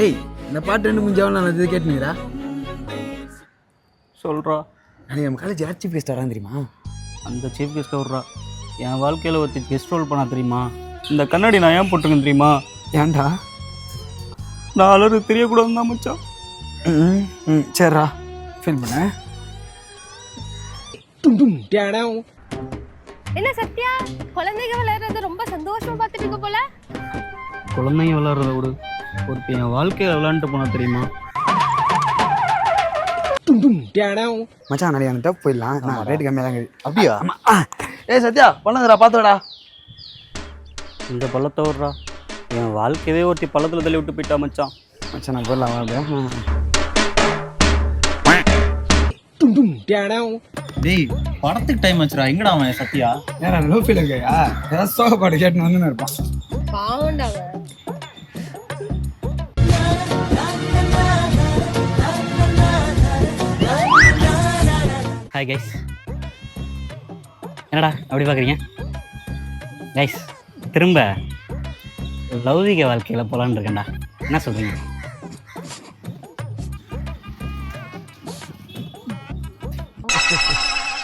டேய் இந்த பாட்டு ரெண்டு முடிஞ்சாவும் நான் இது கேட்டுனீரா சொல்கிறா. அது நம்ம காலேஜ் யார் சீஃப் கெஸ்ட் வரான் தெரியுமா? அந்த சீஃப் கெஸ்ட் விட்றா. என் வாழ்க்கையில் ஒருத்தி கெஸ்ட் ரோல் பண்ணா தெரியுமா? இந்த கண்ணாடி நான் ஏன் போட்டுருக்கேன் தெரியுமா? ஏன்டா? நான் அலறு தெரியக்கூடாதுன்னு தான் மச்சான். சரிடா ஃபீல் பண்ண. என்ன சத்யா, குழந்தைங்க விளையாடுறத ரொம்ப சந்தோஷமா பார்த்துட்டு போல. குழந்தைங்க விளையாடுறத விடு, ஒருத்தி என் வாழ்க்கையில் விளையாண்டுட்டு போனா தெரியுமா? மச்சான் நிறைய அந்த போயிடலாம். நான் ரேட்டு கம்மியாக தான் இருக்குது. அப்படியா? ஏய் சத்யா பண்ணுங்கடா பார்த்துடா. இந்த பள்ளத்தை விட்றா. என் வாழ்க்கையவே ஒருத்தி பள்ளத்தில் தள்ளி விட்டு போயிட்டா மச்சான். மச்சான் நான் போயிடலாம் வாழ்றேன். டேய் படத்துக்கு டைம் ஆச்சுடா. எங்கடா அவன் சத்யா? ஏன்னா லோ ஃபீல் இருக்கையா ஏதாவது சோக பாட்டு கேட்டுன்னு வந்து இருப்பான். பாவண்டாவ. Hi guys. என்னடா அப்படி பார்க்குறீங்க? கைஸ் திரும்ப லௌகிக வாழ்க்கையில் போகலான்னு இருக்கேன்டா. என்ன சொல்கிறீங்க?